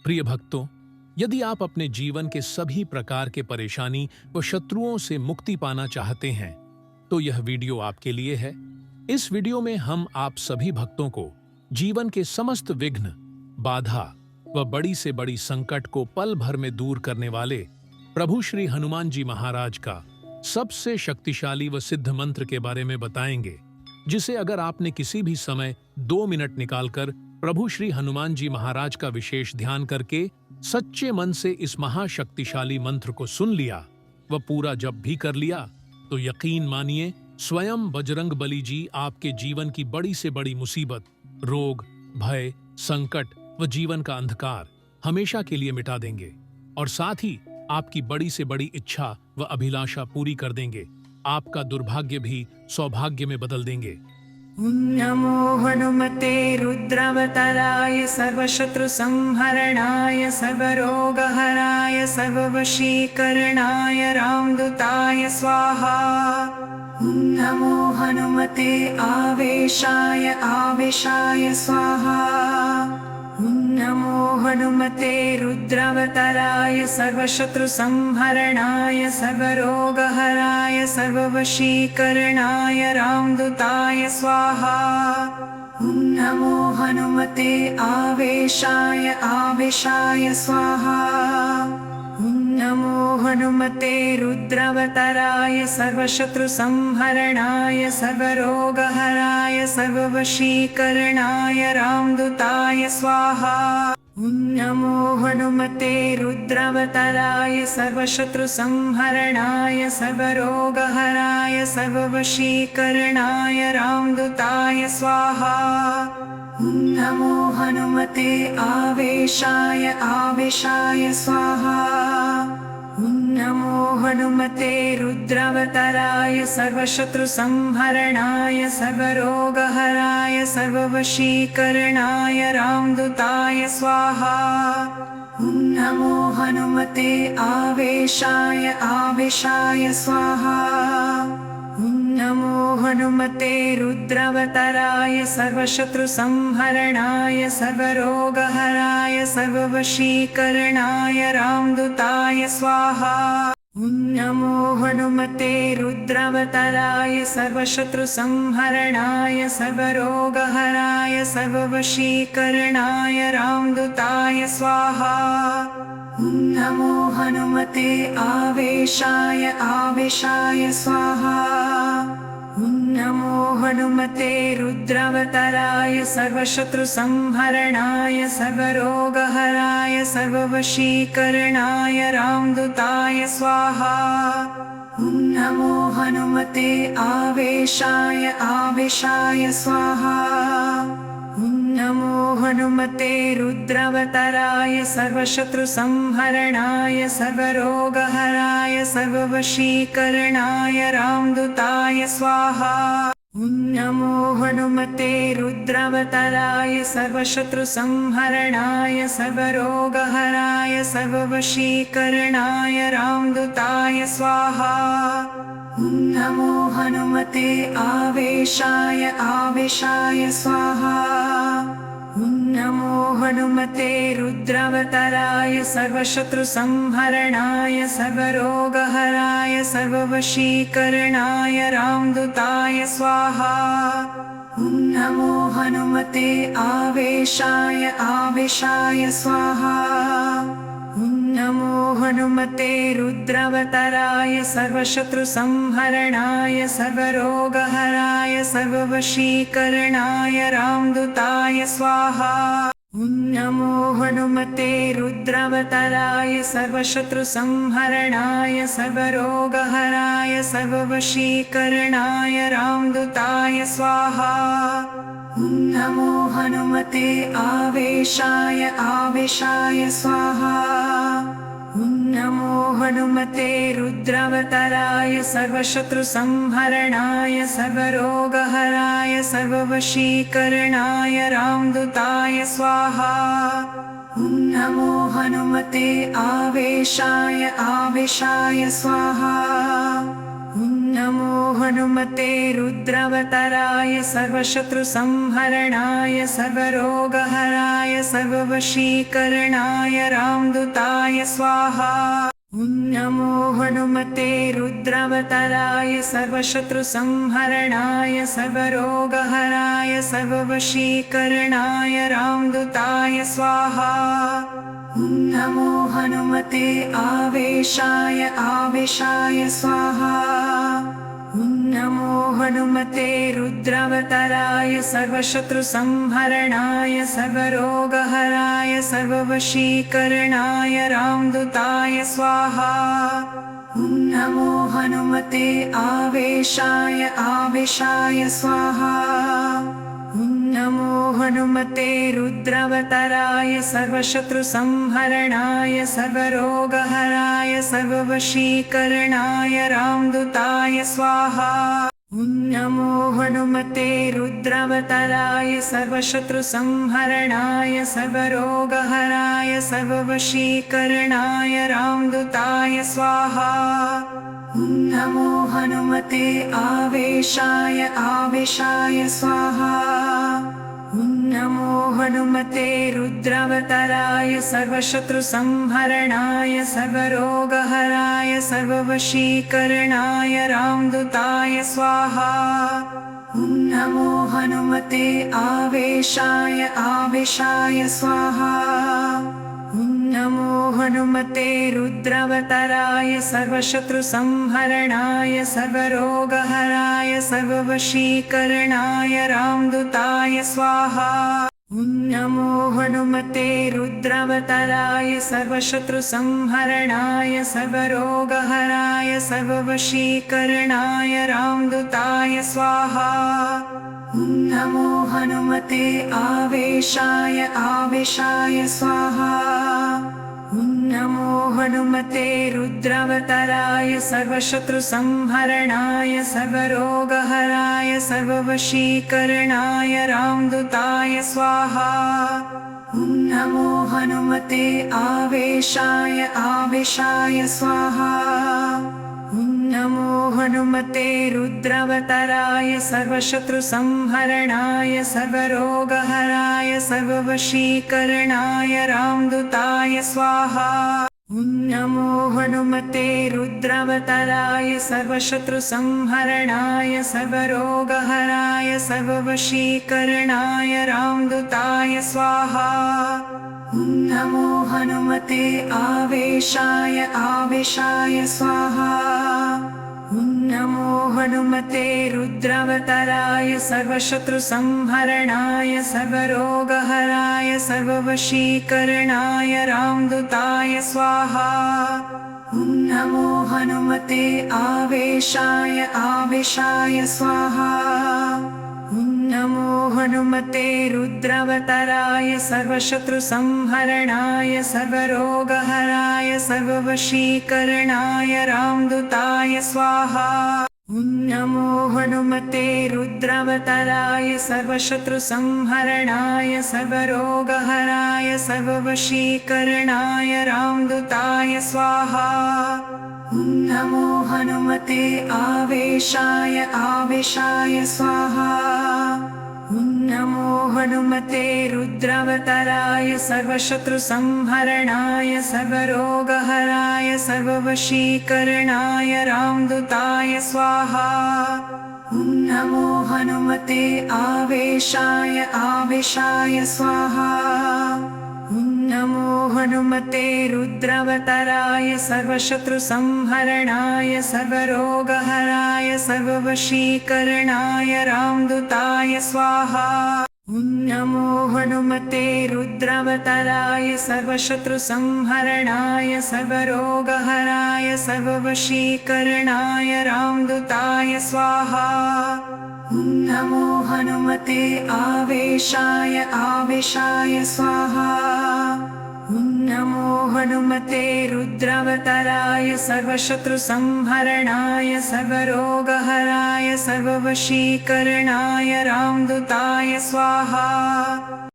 प्रिय भक्तों, यदि आप अपने जीवन के सभी प्रकार के परेशानी व शत्रुओं से मुक्ति पाना चाहते हैं, तो यह वीडियो आपके लिए है। इस वीडियो में हम आप सभी भक्तों को जीवन के समस्त विघ्न, बाधा व बड़ी से बड़ी संकट को पल भर में दूर करने वाले प्रभु श्री हनुमान जी महाराज का सबसे शक्तिशाली व सिद्ध मंत्र के बारे में बताएंगे, जिसे अगर आपने किसी भी समय 2 मिनट निकालकर प्रभु श्री हनुमान जी महाराज का विशेष ध्यान करके सच्चे मन से इस महाशक्तिशाली मंत्र को सुन लिया व पूरा जप भी कर लिया, तो यकीन मानिए स्वयं बजरंग बली जी आपके जीवन की बड़ी से बड़ी मुसीबत, रोग, भय, संकट व जीवन का अंधकार हमेशा के लिए मिटा देंगे और साथ ही आपकी बड़ी से बड़ी इच्छा व अभिलाषा पूरी कर देंगे। आपका दुर्भाग्य भी सौभाग्य में बदल देंगे। नमो हनुमते रुद्रावताराय सर्वशत्रु संहरणाय सर्वरोगहराय सर्ववशीकरणाय रामदूताय स्वाहा। नमो हनुमते आवेशाय आवेशाय स्वाहा। नमो हनुमते रुद्रावताराय सर्वशत्रु संहरणाय सर्वरोगहराय सर्ववशीकरणाय रामदूताय स्वाहा। नमो हनुमते आवेशाय आवेशाय स्वाहा। नमो हनुमते रुद्रावताराय सर्वशत्रु संहरणाय सर्वरोगहराय सर्ववशीकरणाय रामदूताय स्वाहा। नमो हनुमते रुद्रावताराय सर्वशत्रु संहरणाय सर्वरोगहराय सर्ववशीकरणाय रामदूताय स्वाहा। नमो हनुमते आवेशाय आवेशाय स्वाहा। नमो हनुमते रुद्रावताराय सर्वशत्रु संहरणाय सर्वरोगहराय सर्ववशीकरणाय रामदूताय स्वाहा। नमो हनुमते आवेशाय आवेशाय स्वाहा। नमो हनुमते रुद्रावताराय सर्वशत्रु संहरणाय सर्वरोगहराय सर्ववशीकरणाय रामदूताय स्वाहा। नमो हनुमते रुद्रावताराय सर्वशत्रु संहरणाय सर्वरोगहराय सर्ववशीकरणाय रामदूताय स्वाहा। नमो हनुमते आवेशाय आवेशाय स्वाहा। नमो हनुमते रुद्रावताराय सर्वशत्रु संहरणाय सर्वरोगहराय सर्ववशीकरणाय रामदूताय स्वाहा। नमो हनुमते आवेशाय आवेशाय स्वाहा। नमो हनुमते रुद्रावताराय सर्वशत्रु संहरणाय सर्वरोगहराय सर्ववशीकरणाय रामदूताय स्वाहा। नमो हनुमते रुद्रावताराय सर्वशत्रु संहरणाय सर्वरोगहराय सर्ववशीकरणाय रामदूताय स्वाहा। नमो हनुमते आवेशाय आवेशाय स्वाहा। नमो हनुमते रुद्रावताराय सर्वशत्रु संहरणाय सर्वरोगहराय सर्ववशीकरणाय रामदूताय स्वाहा। नमो हनुमते आवेशाय आवेशाय स्वाहा। नमो हनुमते रुद्रावताराय सर्वशत्रु संहरणाय सर्वरोगहराय सर्ववशीकरणाय रामदूताय स्वाहा। नमो हनुमते रुद्रावताराय सर्वशत्रु संहरणाय सर्वरोगहराय सर्ववशीकरणाय रामदूताय स्वाहा। नमो हनुमते आवेशाय आवेशाय स्वाहा। नमो हनुमते रुद्रावताराय सर्वशत्रु संहरणाय सर्वरोगहराय सर्ववशीकरणाय रामदूताय स्वाहा। नमो हनुमते आवेशाय आवेशाय स्वाहा। नमो हनुमते रुद्रावताराय सर्वशत्रुसंहरणाय सर्वरोगहराय सर्ववशीकरणाय रामदूताय स्वाहा। नमो हनुमते रुद्रावताराय सर्वशत्रुसंहरणाय सर्वरोगहराय सर्ववशीकरणाय रामदूताय स्वाहा। नमो हनुमते आवेशाय स्वाहा। नमो हनुमते रुद्रावताराय सर्वशत्रुसंहरणाय सर्वरोगहराय सर्ववशीकरणाय रामदूताय स्वाहा। नमो हनुमते आवेशाय स्वाहा। नमो हनुमते रुद्रावताराय सर्वशत्रुसंहरणाय सर्वरोगहराय सर्ववशीकरणाय रामदूताय स्वाहा। नमो हनुमते रुद्रावताराय सर्वशत्रुसंहरणाय सर्वरोगहराय सर्ववशीकरणाय रामदूताय स्वाहा। नमो हनुमते आवेशाय स्वाहा। नमो हनुमते रुद्रावताराय सर्वशत्रुसंहरणाय सर्वरोगहराय सर्ववशीकरणाय रामदूताय स्वाहा। नमो हनुमते आवेशाय स्वाहा। नमो हनुमते रुद्रावताराय सर्वशत्रुसंहरणाय सर्वरोगहराय सर्ववशीकरणाय रामदूताय स्वाहा। नमो हनुमते रुद्रावताराय सर्वशत्रुसंहरणाय सर्वरोगहराय सर्ववशीकरणाय रामदूताय स्वाहा। नमो हनुमते आवेशाय स्वाहा। नमो हनुमते रुद्रावताराय सर्वशत्रुसंहरणाय सर्वरोगहराय सर्ववशीकरणाय रामदूताय स्वाहा। नमो हनुमते आवेशाय स्वाहा। नमो हनुमते रुद्रावताराय सर्वशत्रुसंहरणाय सर्वरोगहराय सर्ववशीकरणाय रामदूताय स्वाहा। नमो हनुमते रुद्रावताराय सर्वशत्रुसंहरणाय सर्वरोगहराय सर्ववशीकरणाय रामदूताय स्वाहा। नमो हनुमते आवेशाय स्वाहा। नमो हनुमते रुद्रावताराय सर्वशत्रुसंहरणाय सर्वरोगहराय सर्ववशीकरणाय रामदूताय स्वाहा। नमो हनुमते आवेशाय स्वाहा। नमो हनुमते रुद्रावताराय सर्वशत्रुसंहरणाय सर्वरोगहराय सर्ववशीकरणाय रामदूताय स्वाहा। नमो हनुमते रुद्रावताराय सर्वशत्रुसंहरणाय सर्वरोगहराय सर्ववशीकरणाय रामदूताय स्वाहा। नमो हनुमते आवेशाय स्वाहा। नमो हनुमते रुद्रावताराय सर्वशत्रुसंहरणाय सर्वरोगहराय सर्ववशीकरणाय रामदूताय स्वाहा। नमो हनुमते आवेशाय स्वाहा। नमो हनुमते रुद्रावताराय सर्वशत्रुसंहरणाय सर्वरोगहराय सर्ववशीकरणाय रामदूताय स्वाहा। नमो हनुमते रुद्रावताराय सर्वशत्रुसंहरणाय सर्वरोगहराय सर्ववशीकरणाय रामदूताय स्वाहा। नमो हनुमते आवेशाय स्वाहा। नमो हनुमते रुद्रावताराय सर्वशत्रुसंहरणाय सर्वरोगहराय सर्ववशीकरणाय रामदूताय स्वाहा।